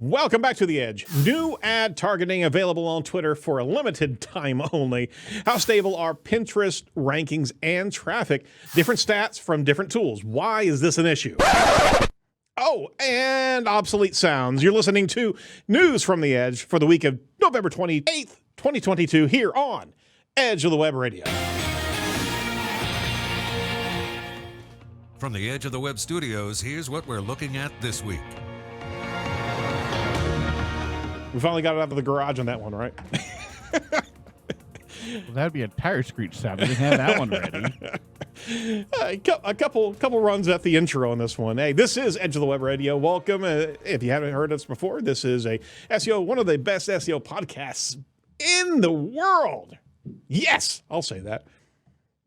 Welcome back to The Edge. New ad targeting available on Twitter for a limited time only. How stable are Pinterest rankings and traffic? Different stats from different tools. Why is this an issue? Oh, and Obsolete Sounds. You're listening to News from The Edge for the week of November 28th, 2022 here on Edge of the Web Radio. From the Edge of the Web studios, here's what we're looking at this week. We finally got it out of the garage on that one, right? Well, that'd be a tire screech sound. We didn't have that one ready. A couple runs at the intro on this one. Hey, this is Edge of the Web Radio. Welcome. If you haven't heard us before, this is a SEO, one of the best SEO podcasts in the world. Yes, I'll say that.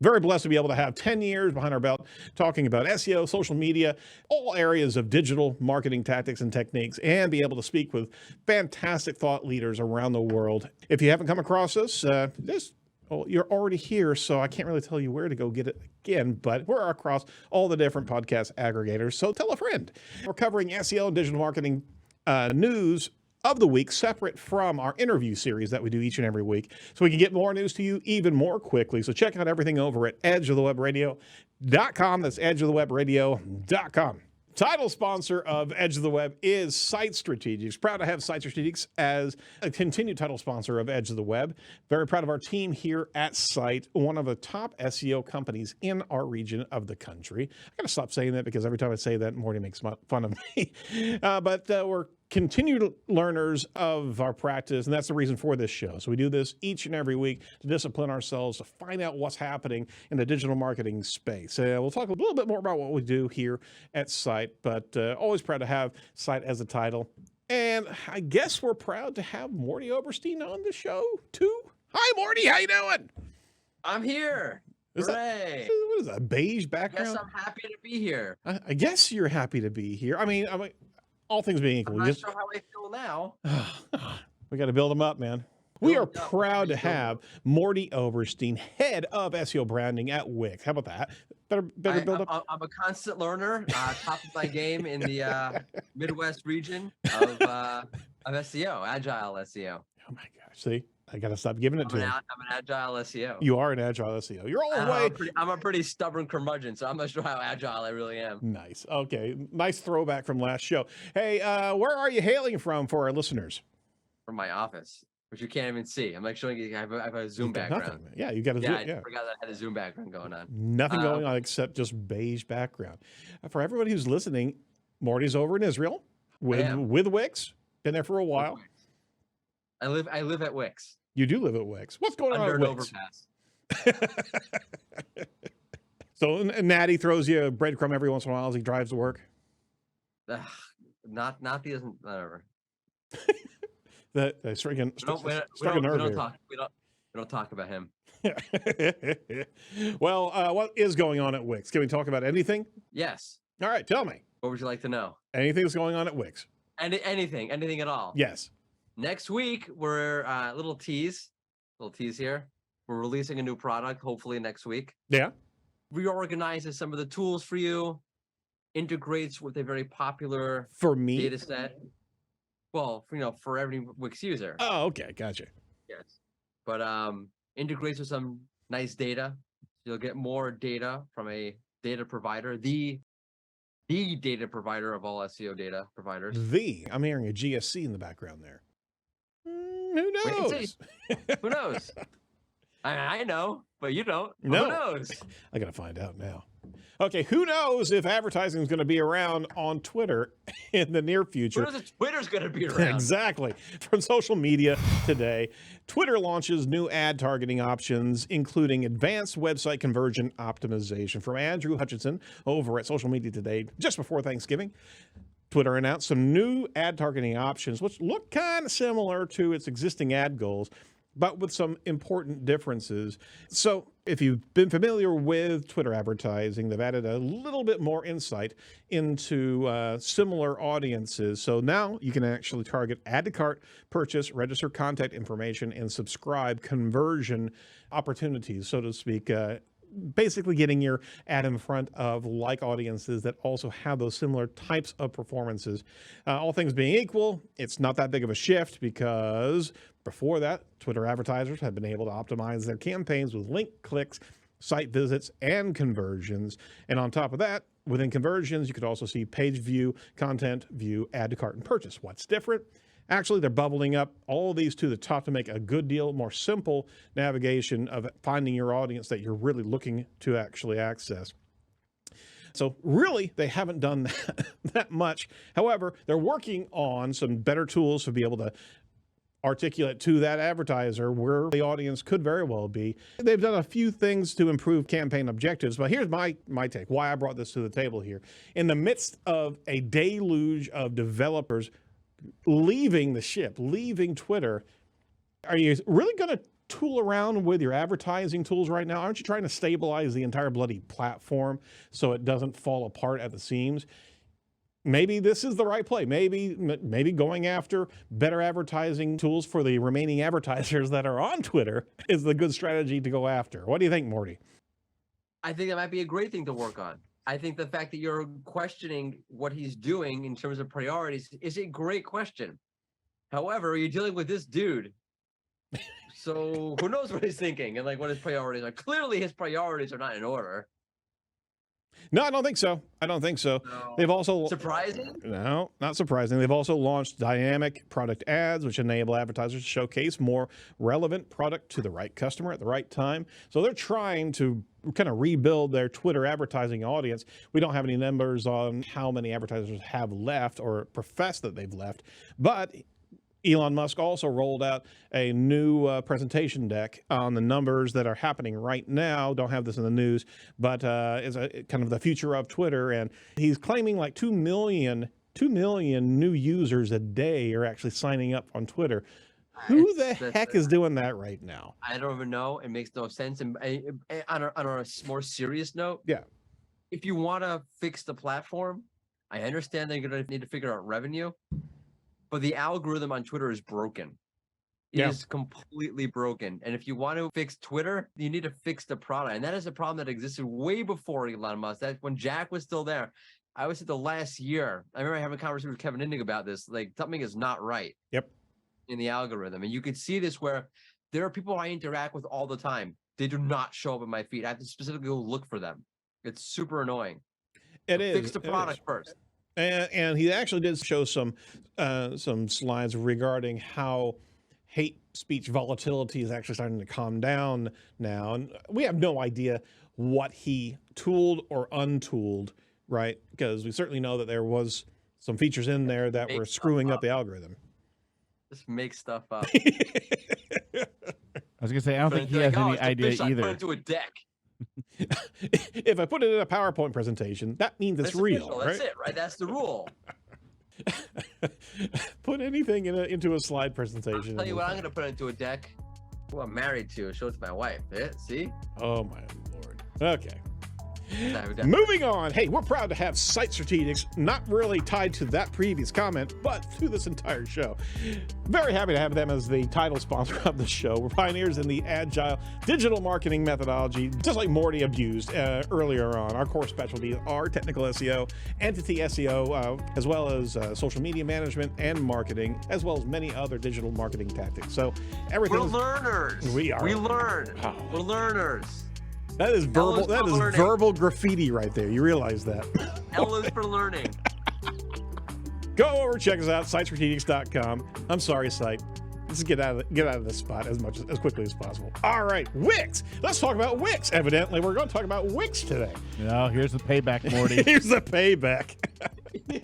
Very blessed to be able to have 10 years behind our belt talking about SEO, social media, all areas of digital marketing tactics and techniques, and be able to speak with fantastic thought leaders around the world. If you haven't come across us, you're already here, so I can't really tell you where to go get it again, but we're across all the different podcast aggregators, so tell a friend. We're covering SEO and digital marketing news of the week, separate from our interview series that we do each and every week, so we can get more news to you even more quickly. So check out everything over at edgeofthewebradio.com. That's edgeofthewebradio.com. Title sponsor of Edge of the Web is Site Strategics. Proud to have Site Strategics as a continued title sponsor of Edge of the Web. Very proud of our team here at Site, one of the top SEO companies in our region of the country. I got to stop saying that because every time I say that, Morty makes fun of me. But we're continued learners of our practice, and that's the reason for this show. So we do this each and every week to discipline ourselves, to find out what's happening in the digital marketing space. We'll talk a little bit more about what we do here at Site, but always proud to have Site as a title. And I guess we're proud to have Mordy Oberstein on the show, too. Hi, Mordy. How you doing? I'm here. Hooray. What is that, a beige background? I guess I'm happy to be here. I guess you're happy to be here. I mean, all things being equal. I'm not sure how I feel now. We got to build them up, man. We are proud to have Mordy Oberstein, head of SEO branding at Wix. How about that? Better build up. I'm a constant learner, top of my game in the Midwest region of SEO, agile SEO. Oh my gosh! See, I got to stop giving it to him. I'm an agile SEO. You are an agile SEO. You're all the way. I'm a pretty stubborn curmudgeon, so I'm not sure how agile I really am. Nice. Okay. Nice throwback from last show. Hey, where are you hailing from for our listeners? From my office, which you can't even see. I'm like showing you. I have a Zoom background. Nothing. Yeah, you got a Zoom. I forgot that I had a Zoom background going on. Nothing going on except just beige background. For everybody who's listening, Morty's over in Israel with Wix. Been there for a while. I live at Wix. You do live at Wix. What's going on at Wix? Overpass. So Natty throws you a breadcrumb every once in a while as he drives to work? Not whatever. That's starting We don't talk about him. Well, what is going on at Wix? Can we talk about anything? Yes. All right, tell me. What would you like to know? Anything that's going on at Wix? Anything at all. Yes. Next week, we're little tease here. We're releasing a new product, hopefully next week. Yeah. Reorganizes some of the tools for you. Integrates with a very popular data set. Well, for every Wix user. Oh, okay, gotcha. Yes, but integrates with some nice data. You'll get more data from a data provider, the data provider of all SEO data providers. I'm hearing a GSC in the background there. Who knows? Wait and see. Who knows? I know, but you don't. No. Who knows? I got to find out now. Okay, who knows if advertising is going to be around on Twitter in the near future? Who knows if Twitter's going to be around? Exactly. From social media today, Twitter launches new ad targeting options, including advanced website conversion optimization. From Andrew Hutchinson over at Social Media Today, just before Thanksgiving, Twitter announced some new ad targeting options, which look kind of similar to its existing ad goals, but with some important differences. So if you've been familiar with Twitter advertising, they've added a little bit more insight into similar audiences. So now you can actually target add to cart, purchase, register contact information, and subscribe conversion opportunities, so to speak, basically getting your ad in front of like audiences that also have those similar types of performances. All things being equal, it's not that big of a shift because before that, Twitter advertisers had been able to optimize their campaigns with link clicks, site visits, and conversions. And on top of that, within conversions, you could also see page view, content view, add to cart, and purchase. What's different? Actually, they're bubbling up all of these to the top to make a good deal more simple navigation of finding your audience that you're really looking to actually access. So really, they haven't done that much. However, they're working on some better tools to be able to articulate to that advertiser where the audience could very well be. They've done a few things to improve campaign objectives, but here's my take, why I brought this to the table here. In the midst of a deluge of developers leaving the ship, leaving Twitter, are you really going to tool around with your advertising tools right now? Aren't you trying to stabilize the entire bloody platform so it doesn't fall apart at the seams? Maybe this is the right play. Maybe going after better advertising tools for the remaining advertisers that are on Twitter is the good strategy to go after. What do you think, Morty? I think that might be a great thing to work on. I think the fact that you're questioning what he's doing in terms of priorities is a great question. However, you're dealing with this dude. So who knows what he's thinking and like what his priorities are. Clearly his priorities are not in order. No, I don't think so. I don't think so. No. They've also... Surprising? No, not surprising. They've also launched dynamic product ads, which enable advertisers to showcase more relevant product to the right customer at the right time. So they're trying to kind of rebuild their Twitter advertising audience. We don't have any numbers on how many advertisers have left or profess that they've left, but Elon Musk also rolled out a new presentation deck on the numbers that are happening right now. Don't have this in the news, but is a kind of the future of Twitter. And he's claiming like 2 million new users a day are actually signing up on Twitter. Who the heck is doing that right now? I don't even know. It makes no sense. And on a more serious note, yeah, if you want to fix the platform, I understand they're going to need to figure out revenue. But the algorithm on Twitter is broken. It is completely broken. And if you want to fix Twitter, you need to fix the product. And that is a problem that existed way before Elon Musk. That when Jack was still there, I would say the last year, I remember having a conversation with Kevin Indig about this. Like something is not right. Yep. In the algorithm. And you could see this where there are people I interact with all the time. They do not show up in my feed. I have to specifically go look for them. It's super annoying. It is. Fix the product first. And he actually did show some slides regarding how hate speech volatility is actually starting to calm down now. And we have no idea what he tooled or untooled, right? Because we certainly know that there was some features in there that were screwing up the algorithm. Just make stuff up. I was going to say, I don't think he has any idea either. Put it into a deck. If I put it in a PowerPoint presentation, that means it's real, official. right? That's it, right? That's the rule. Put anything into a slide presentation. I'll tell you what, I'm going to put it into a deck. Who I'm married to. Show it to my wife. See? Oh, my Lord. Okay. Moving on. Hey, we're proud to have Site Strategics, not really tied to that previous comment, but to this entire show. Very happy to have them as the title sponsor of the show. We're pioneers in the agile digital marketing methodology, just like Morty abused earlier on. Our core specialties are technical SEO, entity SEO, as well as social media management and marketing, as well as many other digital marketing tactics. So everything. We're learners. We are. We learn. Wow. We're learners. That is verbal. That is verbal graffiti right there. You realize that? L is for learning. Go over, check us out, sitestrategics.com. I'm sorry, site. Let's get out of this spot as quickly as possible. All right, Wix. Let's talk about Wix. Evidently, we're going to talk about Wix today. No, here's the payback, Morty. Here's the payback. Is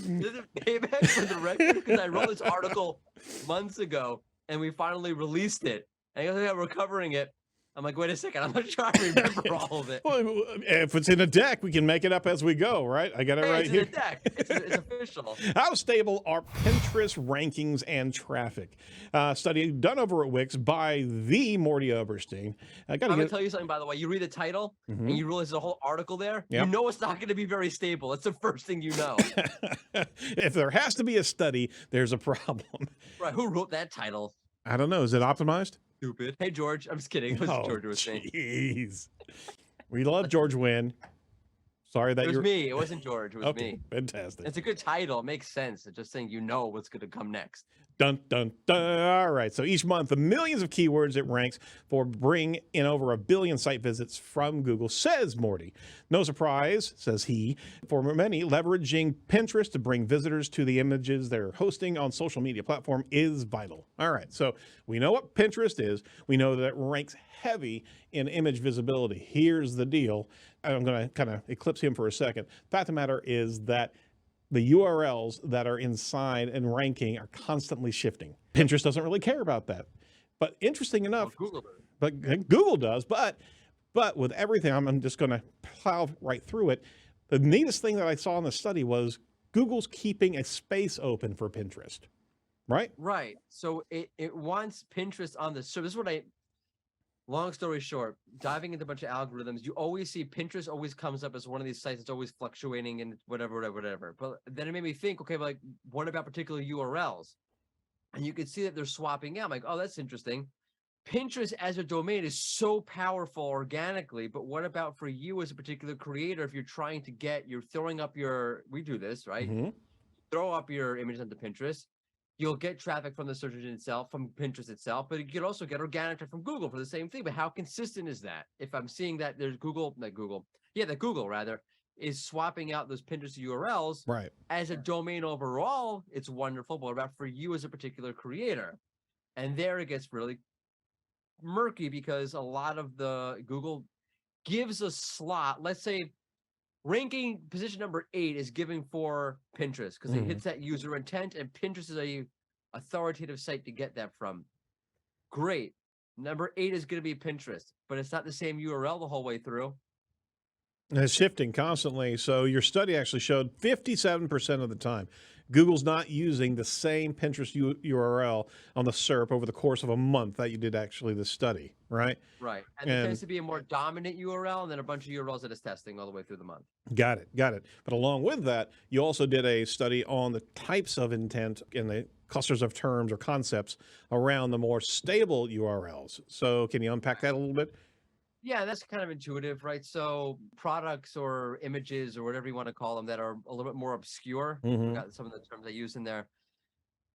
it payback for the record? Because I wrote this article months ago, and we finally released it. And I go, yeah, we're covering it. I'm like, wait a second, I'm not trying to remember all of it. Well, if it's in a deck, we can make it up as we go, right? I got it right here. It's in a deck. It's official. How stable are Pinterest rankings and traffic? Study done over at Wix by the Morty Oberstein. I'm going to tell you something, by the way. You read the title and you realize the whole article there. Yep. You know it's not going to be very stable. It's the first thing you know. If there has to be a study, there's a problem. Right. Who wrote that title? I don't know. Is it optimized? Stupid. Hey, George. I'm just kidding. It was George was saying. Jeez. We love George Wynn. Sorry that it was me. It wasn't George. It was okay, me. Fantastic. It's a good title. It makes sense. It's just saying what's going to come next. Dun, dun, dun. All right. So each month, the millions of keywords it ranks for bring in over 1 billion site visits from Google, says Morty. No surprise, says he, for many, leveraging Pinterest to bring visitors to the images they're hosting on social media platform is vital. All right. So we know what Pinterest is. We know that it ranks heavy in image visibility. Here's the deal. I'm going to kind of eclipse him for a second. The fact of the matter is that the URLs that are inside and ranking are constantly shifting. Pinterest doesn't really care about that. But interesting enough, Google does. But with everything, I'm just going to plow right through it. The neatest thing that I saw in the study was Google's keeping a space open for Pinterest, right? Right. So it wants Pinterest on the. So this is what long story short, diving into a bunch of algorithms, you always see Pinterest always comes up as one of these sites that's always fluctuating and whatever. But then it made me think, okay, but like, what about particular URLs? And you could see that they're swapping out. I'm like, oh, that's interesting. Pinterest as a domain is so powerful organically, but what about for you as a particular creator? If you're trying to you're throwing up we do this, right? Mm-hmm. Throw up your images onto Pinterest. You'll get traffic from the search engine itself, from Pinterest itself, but you could also get organic traffic from Google for the same thing. But how consistent is that? If I'm seeing that there's Google rather is swapping out those Pinterest URLs, right? As a domain overall, it's wonderful. But what about for you as a particular creator? And there it gets really murky because a lot of the Google gives a slot. Let's say ranking position number 8 is given for Pinterest because it hits that user intent, and Pinterest is a authoritative site to get that from. Great. Number 8 is going to be Pinterest, but it's not the same URL the whole way through. And it's shifting constantly. So your study actually showed 57% of the time, Google's not using the same Pinterest URL on the SERP over the course of a month that you did actually the study, right? Right. And there tends to be a more dominant URL and then a bunch of URLs that it's testing all the way through the month. Got it. But along with that, you also did a study on the types of intent in the clusters of terms or concepts around the more stable URLs. So can you unpack that a little bit? Yeah, that's kind of intuitive, right? So products or images or whatever you want to call them that are a little bit more obscure. I forgot some of the terms I use in there.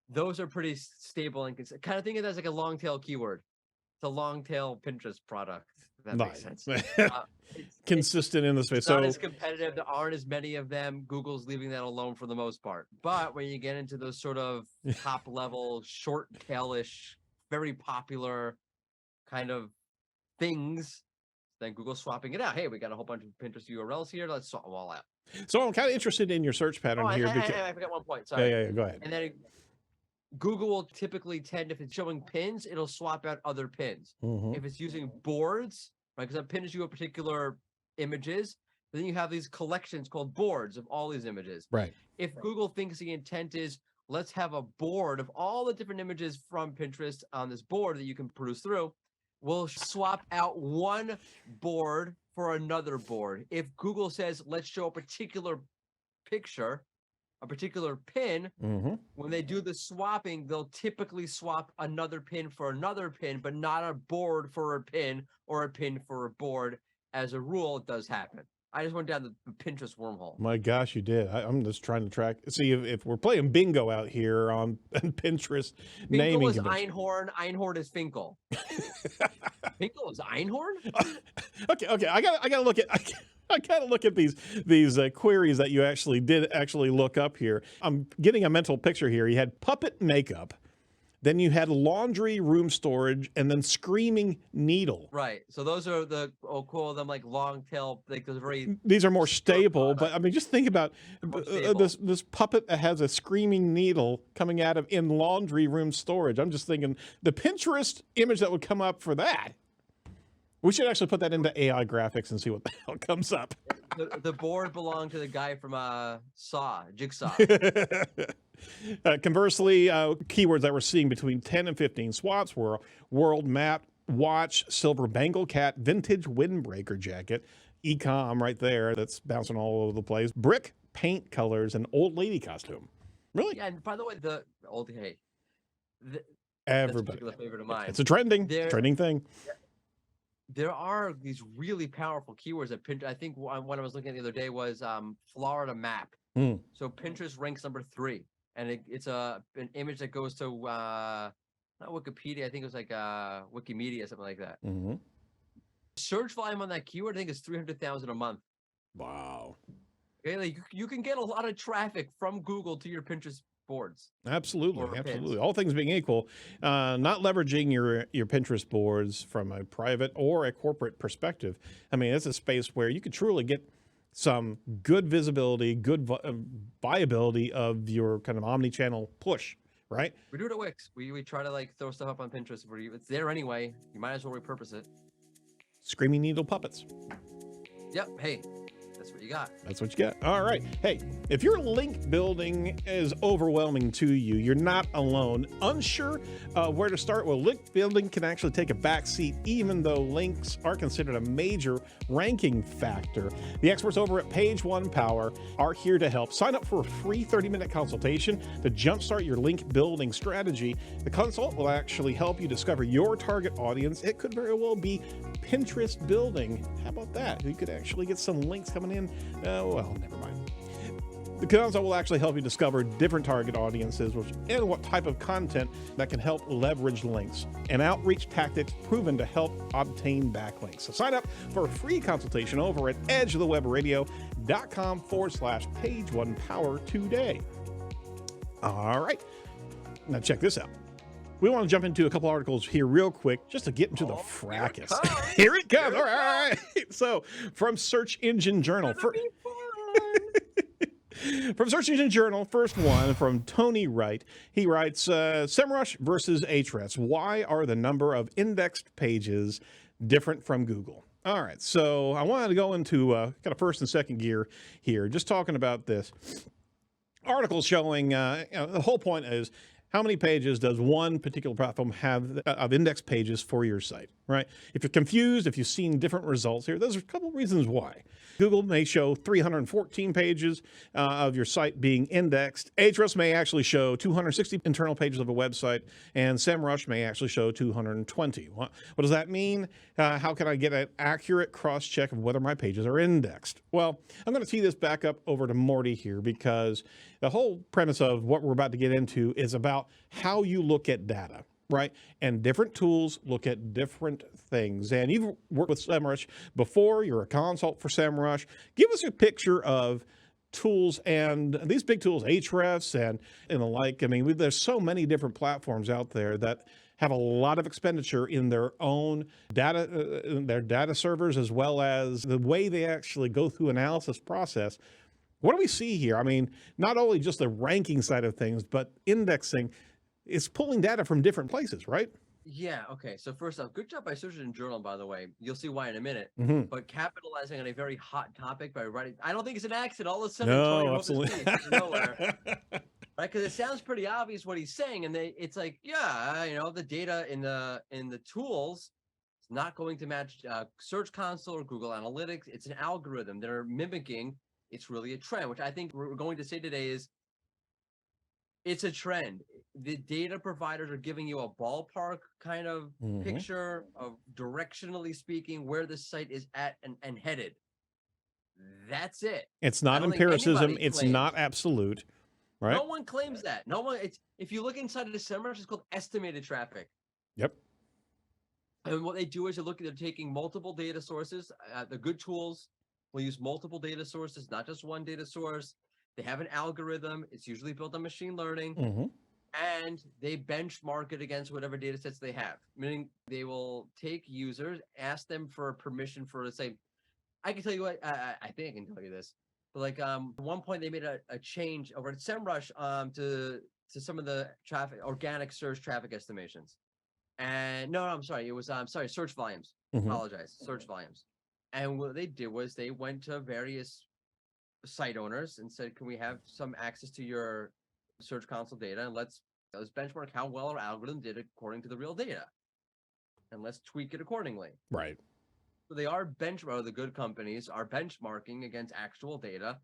Those are pretty stable and kind of think of it as like a long tail keyword. It's a long tail Pinterest product. If that makes sense. Consistent in the space. It's not as competitive. There aren't as many of them. Google's leaving that alone for the most part. But when you get into those sort of top level, short tailish, very popular kind of things, then Google's swapping it out. Hey, we got a whole bunch of Pinterest URLs here. Let's swap them all out. So I'm kind of interested in your search pattern here. I forgot one point. Sorry. Yeah, go ahead. And then Google will typically tend, if it's showing pins, it'll swap out other pins. If it's using boards, right? Because a pin is you a particular images, then you have these collections called boards of all these images. Right. If Google thinks the intent is, let's have a board of all the different images from Pinterest on this board that you can peruse through, we'll swap out one board for another board. If Google says, let's show a particular picture, a particular pin, when they do the swapping, they'll typically swap another pin for another pin, but not a board for a pin or a pin for a board. As a rule, it does happen. I just went down the Pinterest wormhole. My gosh, you did. I'm just trying to track. See, if we're playing bingo out here on Pinterest naming. Finkel is Einhorn. Einhorn is Finkel. Finkel is Einhorn? Okay. I gotta look at. I gotta look at these queries that you actually look up here. I'm getting a mental picture here. You had puppet makeup, then you had laundry room storage, and then screaming needle. Right. So those are I'll call them like long tail. Like those very. These are more stable, but I mean, just think about this puppet that has a screaming needle coming out of in laundry room storage. I'm just thinking the Pinterest image that would come up for that. We should actually put that into AI graphics and see what the hell comes up. The board belonged to the guy from Jigsaw. Conversely, keywords that we're seeing between 10 and 15 swaps were world map, watch, silver bangle cat, vintage windbreaker jacket, e-com right there that's bouncing all over the place, brick, paint colors, and old lady costume. Really? Yeah, and by the way, Everybody. That's a particular favorite of mine. It's a trending thing. There are these really powerful keywords that Pinterest. I think one I was looking at the other day was Florida map. So Pinterest ranks number 3, and it's an image that goes to not Wikipedia. I think it was like Wikimedia, something like that. Search volume on that keyword, I think, is 300,000 a month. Wow. Okay, like you can get a lot of traffic from Google to your Pinterest boards. Absolutely. All things being equal, not leveraging your Pinterest boards from a private or a corporate perspective. I mean, it's a space where you could truly get some good visibility, good viability of your kind of omni-channel push, right? We do it at Wix. We try to like throw stuff up on Pinterest where it's there anyway. You might as well repurpose it. Screaming needle puppets. Yep. Hey, that's what you got. That's what you got. All right. Hey, if your link building is overwhelming to you, you're not alone. Unsure where to start? Well, link building can actually take a back seat, even though links are considered a major ranking factor. The experts over at Page One Power are here to help. Sign up for a free 30-minute consultation to jumpstart your link building strategy. The consult will actually help you discover your target audience. It could very well be Pinterest building. How about that? You could actually get some links coming in. Well, never mind. The consult will actually help you discover different target audiences and what type of content that can help leverage links and outreach tactics proven to help obtain backlinks. So sign up for a free consultation over at edgeofthewebradio.com/page1power today. All right. Now check this out. We want to jump into a couple articles here real quick just to get into the fracas. Here it comes. All right. So from Search Engine Journal. From Search Engine Journal, first one from Tony Wright. He writes, SEMrush versus Ahrefs. Why are the number of indexed pages different from Google? All right. So I wanted to go into kind of first and second gear here, just talking about this. Article showing the whole point is, how many pages does one particular platform have of index pages for your site, right? If you're confused, if you've seen different results here, there's a couple of reasons why. Google may show 314 pages of your site being indexed. Ahrefs may actually show 260 internal pages of a website, and SEMrush may actually show 220. What does that mean? How can I get an accurate cross-check of whether my pages are indexed? Well, I'm going to tee this back up over to Mordy here because the whole premise of what we're about to get into is about how you look at data, right? And different tools look at different things. And you've worked with SEMrush before. You're a consult for SEMrush. Give us a picture of tools and these big tools, Ahrefs and the like. I mean, there's so many different platforms out there that have a lot of expenditure in their own data, their data servers, as well as the way they actually go through analysis process. What do we see here? I mean, not only just the ranking side of things, but indexing is pulling data from different places, right? Yeah. Okay. So first off, good job by Search Engine Journal, by the way. You'll see why in a minute. But capitalizing on a very hot topic by writing, I don't think it's an accident. All of a sudden, no, absolutely. Nowhere, right? Because it sounds pretty obvious what he's saying, and it's like, yeah, the data in the tools is not going to match Search Console or Google Analytics. It's an algorithm they're mimicking. It's really a trend, which I think we're going to say today is it's a trend. The data providers are giving you a ballpark kind of picture of, directionally speaking, where the site is at and headed. That's it. It's not empiricism. It's not absolute, right? No one claims that. No one. If you look inside of the SEMrush, it's called estimated traffic. Yep. And what they do is they're taking multiple data sources. The good tools will use multiple data sources, not just one data source. They have an algorithm. It's usually built on machine learning. And they benchmark it against whatever data sets they have, meaning they will take users, ask them for permission for, let's say, I can tell you what, I think I can tell you this, but like at one point they made a change over at SEMrush to some of the traffic, organic search traffic estimations. And no, I'm sorry. It was, search volumes. Apologize. Search volumes. And what they did was they went to various site owners and said, can we have some access to your Search Console data? And let's benchmark how well our algorithm did according to the real data. And let's tweak it accordingly. Right. So they are the good companies are benchmarking against actual data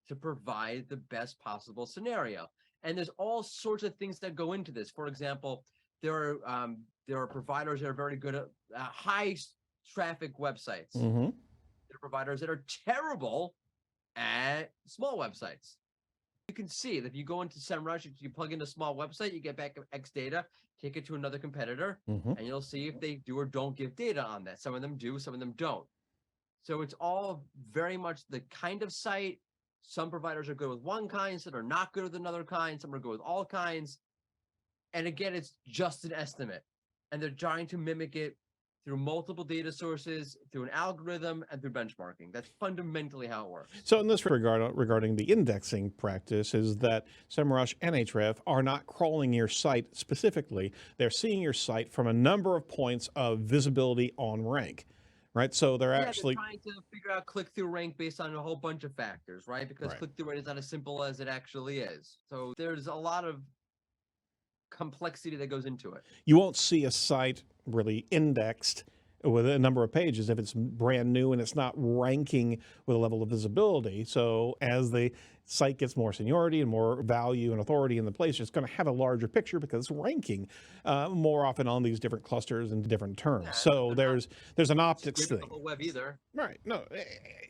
to provide the best possible scenario. And there's all sorts of things that go into this. For example, there are providers that are very good at high traffic websites. Mm-hmm. There are providers that are terrible at small websites. You can see that if you go into SEMrush, you plug in a small website, you get back X data, take it to another competitor, and you'll see if they do or don't give data on that. Some of them do, some of them don't. So it's all very much the kind of site. Some providers are good with one kind, some are not good with another kind, some are good with all kinds. And again, it's just an estimate. And they're trying to mimic it through multiple data sources, through an algorithm, and through benchmarking. That's fundamentally how it works. So in this regard, regarding the indexing practice, is that SEMrush and Ahrefs are not crawling your site specifically. They're seeing your site from a number of points of visibility on rank. Right, so they're actually trying to figure out click-through rank based on a whole bunch of factors, right? Because click-through rate is not as simple as it actually is. So there's a lot of complexity that goes into it. You won't see a site really indexed with a number of pages if it's brand new and it's not ranking with a level of visibility. So as the site gets more seniority and more value and authority in the place, it's going to have a larger picture because it's ranking more often on these different clusters and different terms. So there's an optics thing. The whole web either. Right. No,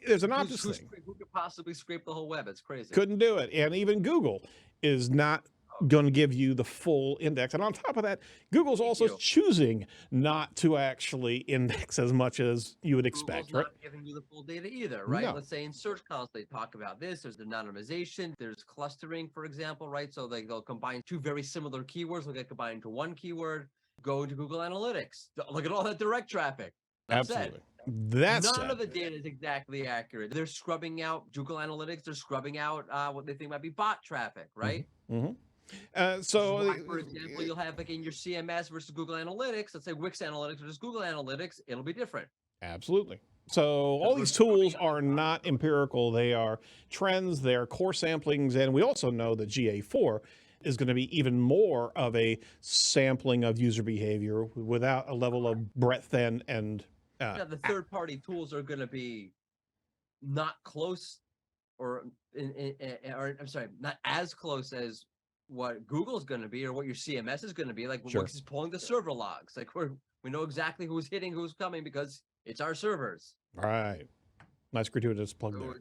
there's an optics thing. Who could possibly scrape the whole web? It's crazy. Couldn't do it. And even Google is not going to give you the full index. And on top of that, Google's also choosing not to actually index as much as you would expect. Google's not giving you the full data either, right? No. Let's say in Search Console, they talk about this. There's anonymization. There's clustering, for example, right? So they'll combine two very similar keywords. They'll get combined into one keyword. Go to Google Analytics. Look at all that direct traffic. Absolutely. None of the data is exactly accurate. They're scrubbing out Google Analytics. They're scrubbing out what they think might be bot traffic, right? Mm-hmm. For example, you'll have like in your CMS versus Google Analytics, let's say Wix Analytics versus Google Analytics, it'll be different. Absolutely. So all these tools are not empirical. They are trends, they are core samplings, and we also know that GA4 is going to be even more of a sampling of user behavior without a level of breadth and the third-party tools are going to be not close or I'm sorry, not as close as what Google's going to be or what your CMS is going to be. Like Wix is pulling the server logs. Like we know exactly who's hitting, who's coming because it's our servers. Right. Nice gratuitous plug there.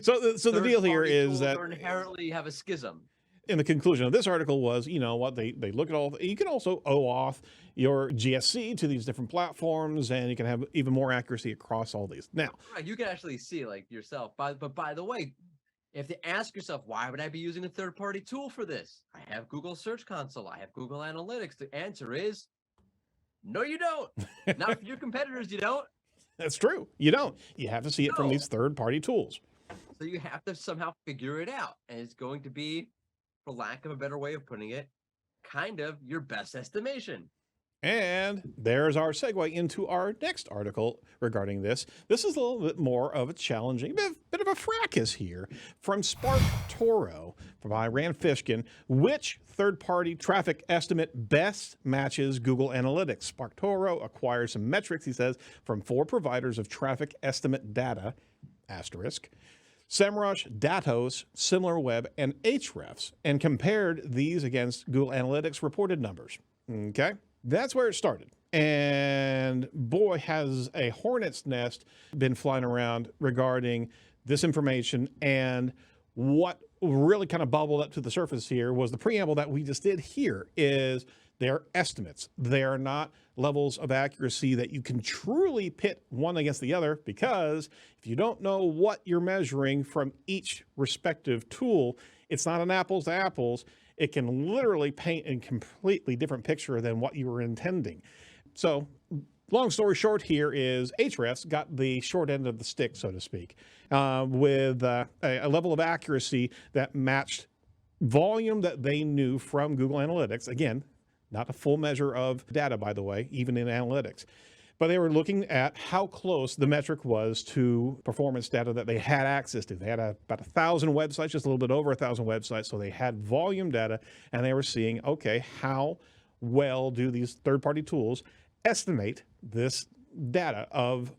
So the deal here is that inherently have a schism. In the conclusion of this article was, you know what, they look at all, you can also OAuth your GSC to these different platforms, and you can have even more accuracy across all these. Now, you can actually see like yourself, but by the way, you have to ask yourself, why would I be using a third-party tool for this? I have Google Search Console. I have Google Analytics. The answer is, no, you don't. Not for your competitors, you don't. That's true. You don't. You have to see it from these third-party tools. So you have to somehow figure it out. And it's going to be, for lack of a better way of putting it, kind of your best estimation. And there's our segue into our next article regarding this. This is a little bit more of a challenging, bit of a fracas here from Sparktoro by Rand Fishkin. Which third-party traffic estimate best matches Google Analytics? Sparktoro acquires some metrics, he says, from 4 providers of traffic estimate data, asterisk, SEMrush, Datos, SimilarWeb, and Ahrefs, and compared these against Google Analytics reported numbers. Okay? That's where it started. And boy, has a hornet's nest been flying around regarding this information. And what really kind of bubbled up to the surface here was the preamble that we just did here is they're estimates. They are not levels of accuracy that you can truly pit one against the other, because if you don't know what you're measuring from each respective tool, it's not an apples to apples. It can literally paint a completely different picture than what you were intending. So long story short here is Ahrefs got the short end of the stick, so to speak, with a level of accuracy that matched volume that they knew from Google Analytics. Again, not a full measure of data, by the way, even in analytics. But they were looking at how close the metric was to performance data that they had access to. They had about 1,000 websites, just a little bit over 1,000 websites. So they had volume data, and they were seeing, okay, how well do these third-party tools estimate this data of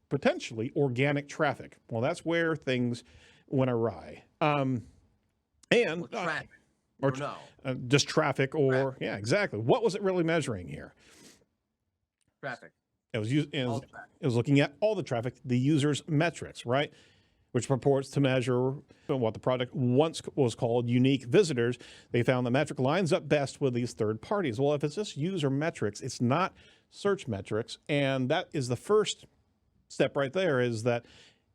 potentially organic traffic? Well, that's where things went awry. Traffic. or no. Just traffic, or Traffic. yeah, exactly. What was it really measuring here? Traffic. It was looking at all the traffic, the user's metrics, right? Which purports to measure what the product once was called unique visitors. They found the metric lines up best with these third parties. Well, if it's just user metrics, it's not search metrics. And that is the first step right there, is that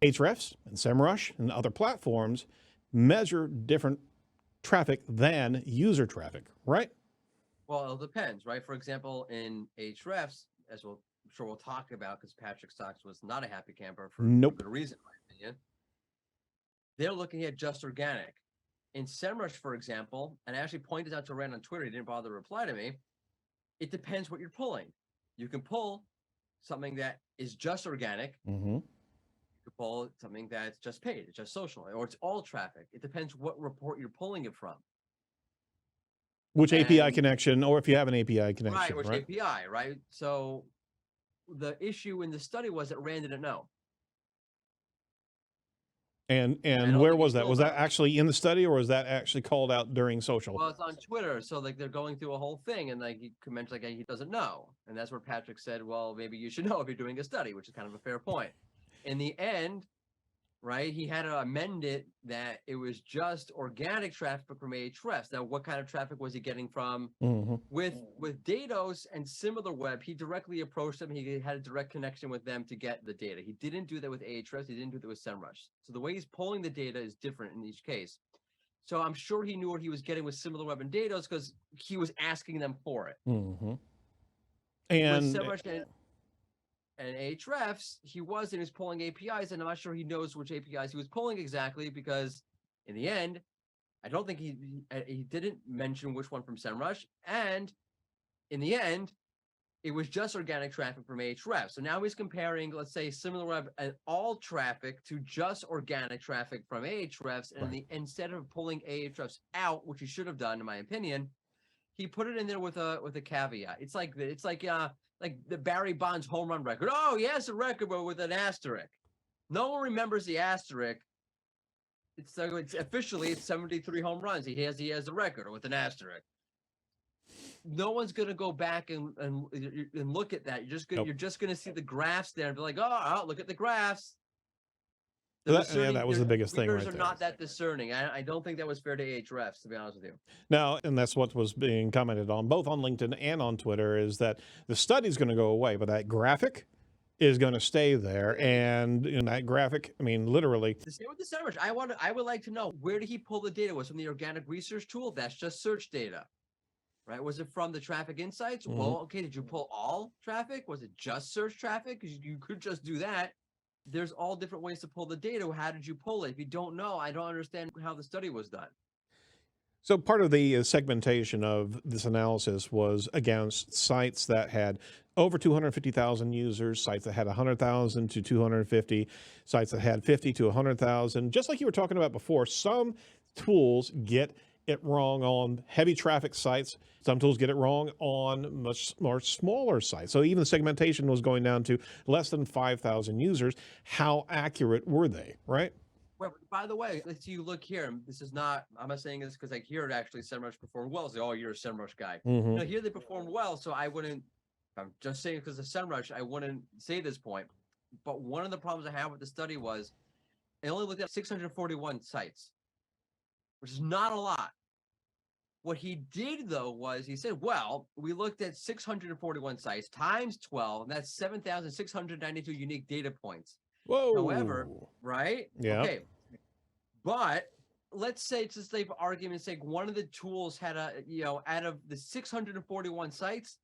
Ahrefs and SEMrush and other platforms measure different traffic than user traffic, right? Well, it depends, right? For example, in Ahrefs, as I'm sure we'll talk about, because Patrick Stocks was not a happy camper for good reason, in my opinion. They're looking at just organic. In SEMrush, for example, and I actually pointed out to Rand on Twitter, he didn't bother to reply to me. It depends what you're pulling. You can pull something that is just organic. You can pull something that's just paid, it's just social, or it's all traffic. It depends what report you're pulling it from. Which API connection, or if you have an API connection. Right, which API, right? So the issue in the study was that Rand didn't know. And where was that? Was that actually in the study, or was that actually called out during social? Well, it's on Twitter, so like they're going through a whole thing, and like he commented like he doesn't know, and that's where Patrick said, "Well, maybe you should know if you're doing a study," which is kind of a fair point. In the end, right, he had to amend it that it was just organic traffic from Ahrefs. Now, what kind of traffic was he getting from? With Datos and SimilarWeb, he directly approached them. He had a direct connection with them to get the data. He didn't do that with Ahrefs. He didn't do that with SEMrush. So the way he's pulling the data is different in each case. So I'm sure he knew what he was getting with SimilarWeb and Datos because he was asking them for it. And with SEMrush and Ahrefs, he was pulling APIs, and I'm not sure he knows which APIs he was pulling exactly, because in the end, I don't think he didn't mention which one from SEMrush, and in the end, it was just organic traffic from Ahrefs. So now he's comparing, let's say, SimilarWeb and all traffic to just organic traffic from Ahrefs, and instead of pulling Ahrefs out, which he should have done, in my opinion, he put it in there with a caveat. It's like the Barry Bonds home run record. Oh, he has a record, but with an asterisk. No one remembers the asterisk. It's officially 73 home runs. He has the record with an asterisk. No one's gonna go back and look at that. You're just gonna see the graphs there and be like, oh, look at the graphs. That was the biggest thing right there. Readers are not that discerning. I don't think that was fair to Ahrefs, to be honest with you. Now, and that's what was being commented on, both on LinkedIn and on Twitter, is that the study's going to go away, but that graphic is going to stay there. And in that graphic, I mean, literally. The same with the SEMrush. I would like to know, where did he pull the data? Was it from the organic research tool? That's just search data, right? Was it from the traffic insights? Well, okay, did you pull all traffic? Was it just search traffic? Because you could just do that. There's all different ways to pull the data. How did you pull it? If you don't know, I don't understand how the study was done. So part of the segmentation of this analysis was against sites that had over 250,000 users, sites that had 100,000 to 250, sites that had 50 to 100,000. Just like you were talking about before, some tools get it wrong on heavy traffic sites. Some tools get it wrong on much more smaller sites. So even the segmentation was going down to less than 5,000 users. How accurate were they, right? Well, by the way, let's see, you look here. This is not, I'm not saying this because I hear it actually SEMrush performed well. Say, oh, you're a SEMrush guy. No, here they performed well. So I wouldn't, I'm just saying because of SEMrush, I wouldn't say this point. But one of the problems I had with the study was it only looked at 641 sites, which is not a lot. What he did, though, was he said, well, we looked at 641 sites times 12, and that's 7,692 unique data points. Whoa. However, right? Yeah. Okay. But let's say, to save argument's sake, one of the tools had out of the 641 sites,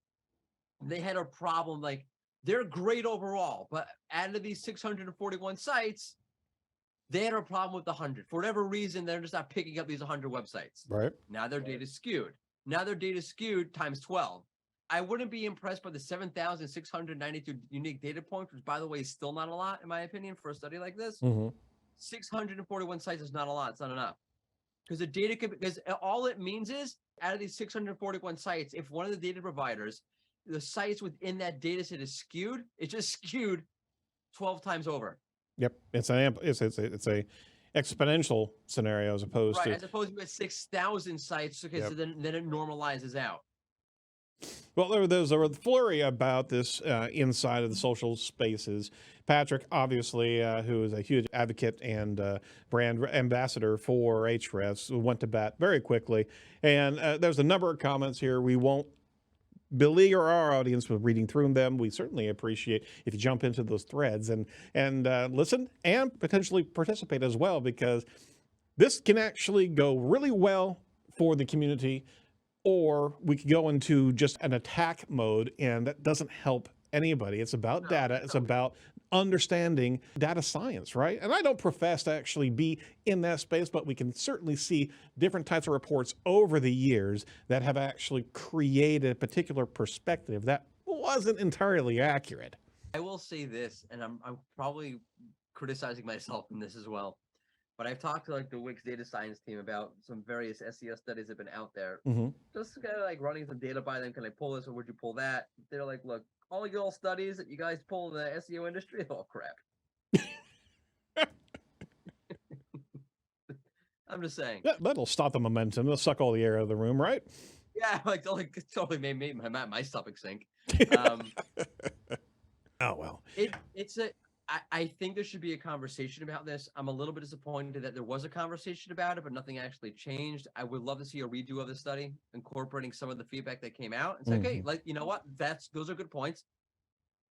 they had a problem. Like, they're great overall, but out of these 641 sites, they had a problem with 100. For whatever reason, they're just not picking up these 100 websites. Right. Now their data skewed. Now their data skewed times 12. I wouldn't be impressed by the 7,692 unique data points, which, by the way, is still not a lot, in my opinion, for a study like this. 641 sites is not a lot. It's not enough. Because the data could, because all it means is, out of these 641 sites, if one of the data providers, the sites within that data set is skewed, it just skewed 12 times over. Yep, it's exponential scenario as opposed right, to. as opposed to at 6,000 sites. Okay, Yep. so then it normalizes out. Well, there's a flurry about this inside of the social spaces. Patrick, obviously, who is a huge advocate and brand ambassador for Ahrefs, went to bat very quickly. And there's a number of comments here. We won't beleaguer our audience with reading through them. We certainly appreciate if you jump into those threads and listen and potentially participate as well, because this can actually go really well for the community, or we could go into just an attack mode, and that doesn't help anybody. It's about data. It's about understanding data science, right? And I don't profess to actually be in that space, but we can certainly see different types of reports over the years that have actually created a particular perspective that wasn't entirely accurate. I will say this, and I'm probably criticizing myself in this as well, but I've talked to like the Wix data science team about some various SEO studies that have been out there. Just kind of like running some data by them. Can I pull this or would you pull that? They're like, look, all your studies that you guys pull in the SEO industry, oh crap. I'm just saying. That'll stop the momentum. It'll suck all the air out of the room, right? Yeah, like totally made my stomach sink. Oh well. I think there should be a conversation about this. I'm a little bit disappointed that there was a conversation about it, but nothing actually changed. I would love to see a redo of the study, incorporating some of the feedback that came out, and say, okay, like, you know what? Those are good points.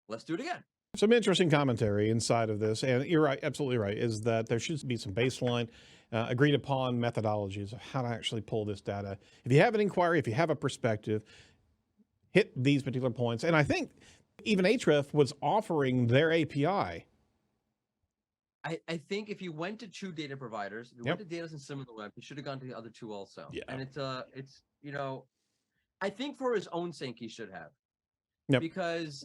Let's do it again. Some interesting commentary inside of this, and you're right, absolutely right, is that there should be some baseline agreed upon methodologies of how to actually pull this data. If you have an inquiry, if you have a perspective, hit these particular points. And I think even Ahrefs was offering their API. I think if you went to 2 data providers, if you went to Datos and SimilarWeb, you should have gone to the other 2 also. Yeah. And it's you know, I think for his own sake he should have. Because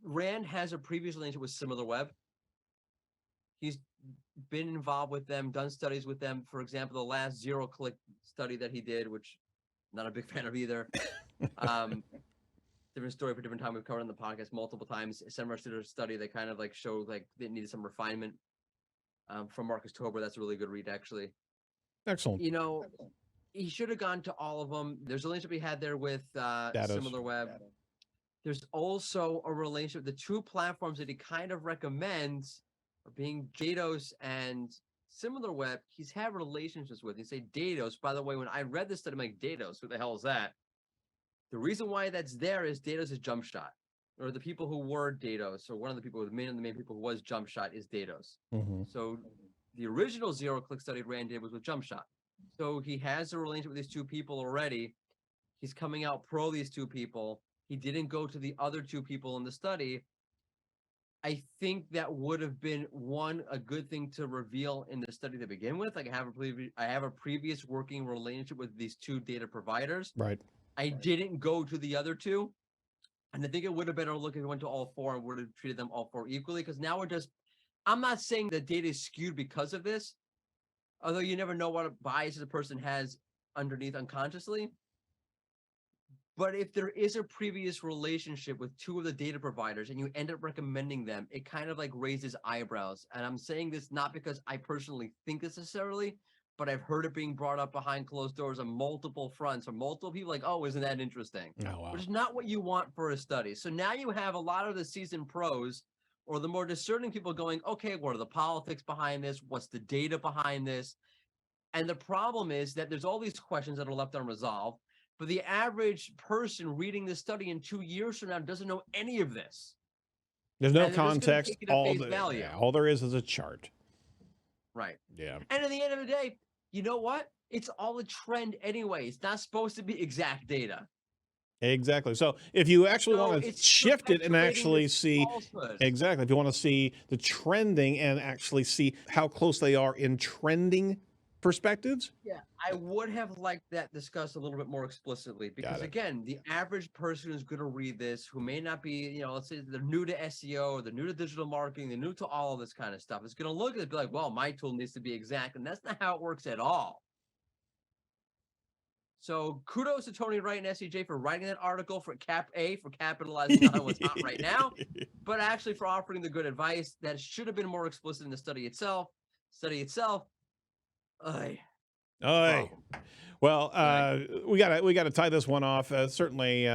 Rand has a previous relationship with SimilarWeb. He's been involved with them, done studies with them. For example, the last zero-click study that he did, which I'm not a big fan of either. Different story for different time. We've covered on the podcast multiple times. SEMrush did a study that kind of like showed like they needed some refinement. From Marcus Tober, that's a really good read, actually. Excellent. You know, he should have gone to all of them. There's a relationship we had there with SimilarWeb. There's also a relationship. The 2 platforms that he kind of recommends are being Datos and SimilarWeb. He's had relationships with. He say Datos. By the way, when I read this study, I'm like, Datos, who the hell is that? The reason why that's there is Datos is Jump Shot, or the people who were Datos, or one of the people, the main people who was Jump Shot is Datos. So the original zero-click study Rand did was with Jump Shot. So he has a relationship with these 2 people already. He's coming out pro these 2 people. He didn't go to the other 2 people in the study. I think that would have been a good thing to reveal in the study to begin with. Like I have a previous working relationship with these 2 data providers. Right. I didn't go to the other 2. And I think it would have been a look if we went to all 4 and would have treated them all 4 equally. Because now I'm not saying the data is skewed because of this, although you never know what biases a person has underneath unconsciously. But if there is a previous relationship with 2 of the data providers and you end up recommending them, it kind of like raises eyebrows. And I'm saying this not because I personally think this necessarily, but I've heard it being brought up behind closed doors on multiple fronts from multiple people like, oh, isn't that interesting? Oh, wow. Which is not what you want for a study. So now you have a lot of the seasoned pros or the more discerning people going, okay, what are the politics behind this? What's the data behind this? And the problem is that there's all these questions that are left unresolved, but the average person reading this study in 2 years from now doesn't know any of this. There's no context. All there is a chart. Right. Yeah. And at the end of the day, you know what? It's all a trend anyway. It's not supposed to be exact data. Exactly. So if you actually want to shift it and actually see, exactly, if you want to see the trending and actually see how close they are in trending perspectives. Yeah, I would have liked that discussed a little bit more explicitly because again, the average person who's going to read this, who may not be, let's say they're new to SEO, or they're new to digital marketing, they're new to all of this kind of stuff, is going to look at it and be like, well, my tool needs to be exact. And that's not how it works at all. So kudos to Tony Wright and SEJ for writing that article, for capitalizing on what's hot right now, but actually for offering the good advice that should have been more explicit in the study itself. Ay. Oh, well, we gotta tie this one off. Certainly,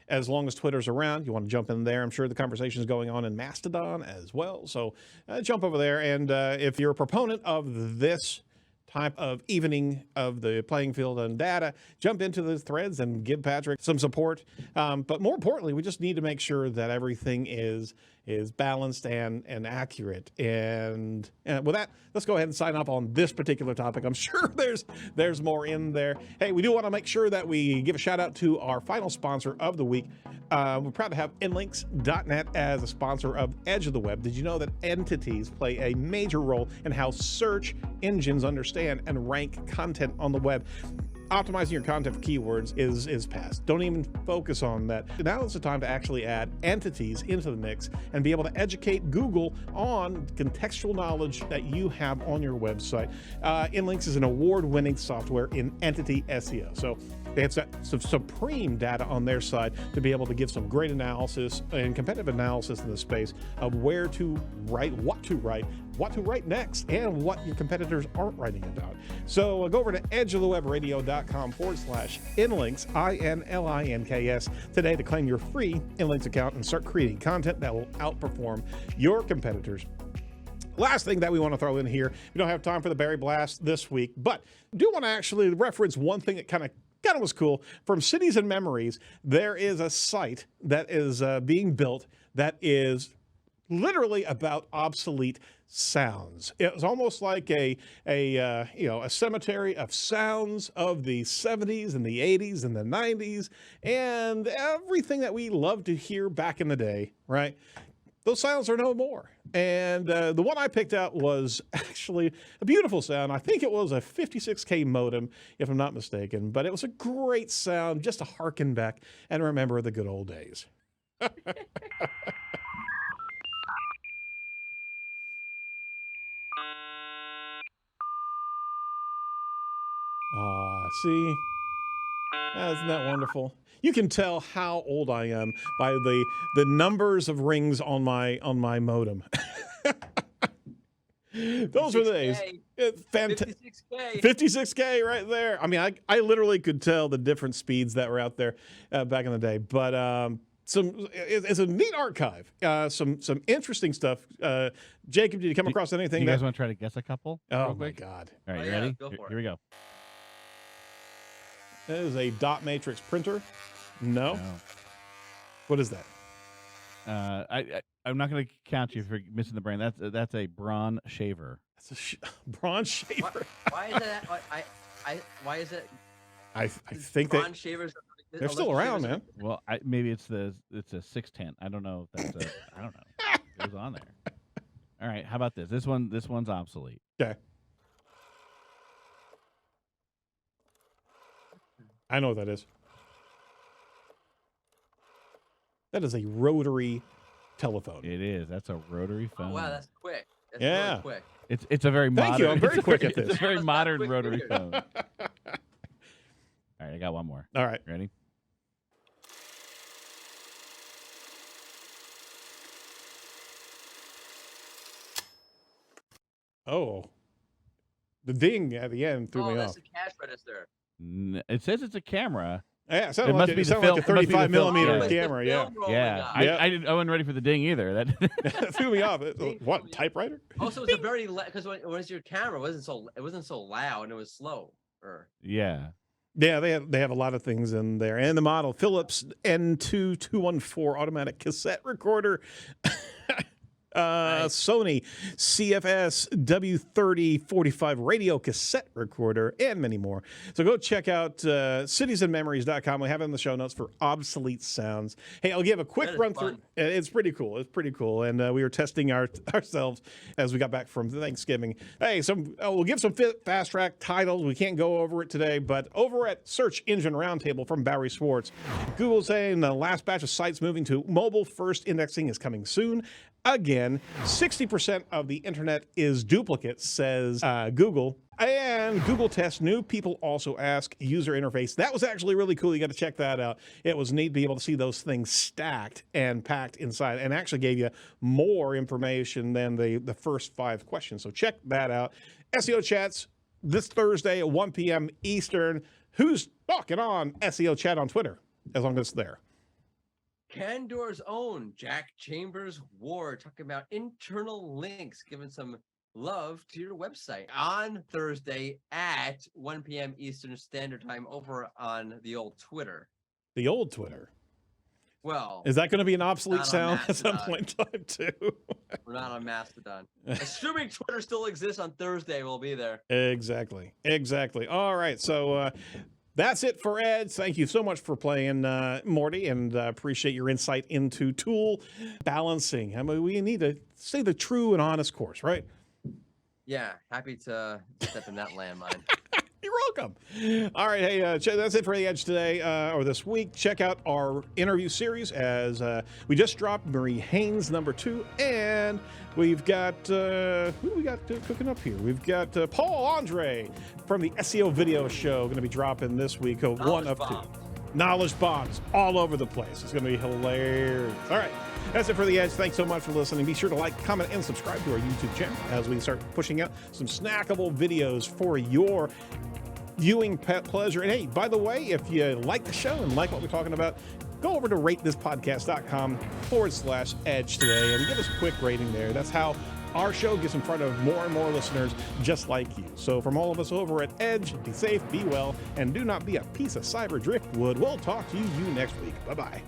as long as Twitter's around, you want to jump in there. I'm sure the conversation is going on in Mastodon as well. So jump over there, and if you're a proponent of this type of evening of the playing field and data, jump into the threads and give Patrick some support. But more importantly, we just need to make sure that everything is balanced and accurate. And with that, let's go ahead and sign up on this particular topic. I'm sure there's more in there. Hey, we do want to make sure that we give a shout out to our final sponsor of the week. We're proud to have Inlinks.net as a sponsor of Edge of the Web. Did you know that entities play a major role in how search engines understand and rank content on the web? Optimizing your content for keywords is past. Don't even focus on that. Now is the time to actually add entities into the mix and be able to educate Google on contextual knowledge that you have on your website. Inlinks is an award-winning software in entity SEO. So they have some supreme data on their side to be able to give some great analysis and competitive analysis in the space of where to write, what to write next, and what your competitors aren't writing about. So go over to edgeofthewebradio.com/inlinks, INLINKS, today to claim your free Inlinks account and start creating content that will outperform your competitors. Last thing that we want to throw in here, we don't have time for the Berry Blast this week, but do want to actually reference one thing that kind of was cool. From Cities and Memories, there is a site that is being built that is literally about obsolete sounds. It's almost like a cemetery of sounds of the 70s and the 80s and the 90s and everything that we loved to hear back in the day, right? Those sounds are no more. And the one I picked out was actually a beautiful sound. I think it was a 56K modem, if I'm not mistaken. But it was a great sound just to harken back and remember the good old days. See? Isn't that wonderful? You can tell how old I am by the numbers of rings on my modem. Those were the days. 56K. 56K right there. I mean, I literally could tell the different speeds that were out there back in the day. But it's a neat archive. Some interesting stuff. Jacob, did you come across anything? You guys want to try to guess a couple? Oh my God! All right, you ready? Go for it. Here we go. That is a dot matrix printer. No. What is that? I'm not going to count you for missing the brain. That's a brawn shaver. That's a bronze shaver. Why is that? Why is it? I think that shavers. They're still around, man. Well, maybe it's a 610. I don't know if that's I don't know. It was on there. All right, how about this? This one's obsolete. Okay. I know what that is. That is a rotary telephone. It is. That's a rotary phone. Oh, wow, that's quick. That's Yeah. really quick. It's a very modern. Thank you. I'm very quick at this. It's a very modern quick rotary either. phone. All right, I got one more. All right. Ready? Oh. The ding at the end threw me that's off. a cash register. It says it's a camera. Yeah, it sounded It like must be it the sounded like a film- must be the 35 film. millimeter Yeah. camera. Yeah. Yeah, Yeah. I wasn't ready for the ding either. That threw me off. What, typewriter? Also, it's a very because when it's your camera, it wasn't so loud and it was slow. Yeah. Yeah, they have a lot of things in there. And the model, Philips N2214 automatic cassette recorder. Sony CFS W3045 radio cassette recorder, and many more. So go check out citiesandmemories.com. We have it in the show notes for Obsolete Sounds. Hey, I'll give a quick run through. It's pretty cool. It's pretty cool. And we were testing ourselves as we got back from Thanksgiving. Hey, we'll give some fast track titles. We can't go over it today, but over at Search Engine Roundtable from Barry Schwartz, Google saying the last batch of sites moving to mobile first indexing is coming soon. Again, 60% of the internet is duplicate, says Google. And Google tests new people also ask user interface. That was actually really cool. You got to check that out. It was neat to be able to see those things stacked and packed inside, and actually gave you more information than the first 5 questions. So check that out. SEO chats this Thursday at 1 p.m. Eastern. Who's talking on SEO Chat on Twitter, as long as it's there? Candor's own Jack Chambers Ward talking about internal links, giving some love to your website on Thursday at 1 p.m. Eastern Standard Time over on the old Twitter. The old Twitter. Well, is that going to be an obsolete not on sound at some Mastodon. point in time too? We're not on Mastodon. Assuming Twitter still exists on Thursday, we'll be there. Exactly. All right. So that's it for Edge. Thank you so much for playing, Morty, and appreciate your insight into tool balancing. I mean, we need to stay the true and honest course, right? Yeah, happy to step in that landmine. You're welcome. All right, hey, that's it for the Edge today, or this week. Check out our interview series as we just dropped Marie Haynes #2, and we've got who do we got cooking up here? We've got Paul Andre from the SEO Video Show going to be dropping this week. One up two. Knowledge bombs all over the place. It's going to be hilarious. All right, that's it for the Edge. Thanks so much for listening. Be sure to like, comment, and subscribe to our YouTube channel as we start pushing out some snackable videos for your viewing pleasure. And hey, by the way, if you like the show and like what we're talking about, go over to ratethispodcast.com/edge today and give us a quick rating there. That's how our show gets in front of more and more listeners just like you. So from all of us over at Edge, be safe, be well, and do not be a piece of cyber driftwood. We'll talk to you next week. Bye-bye.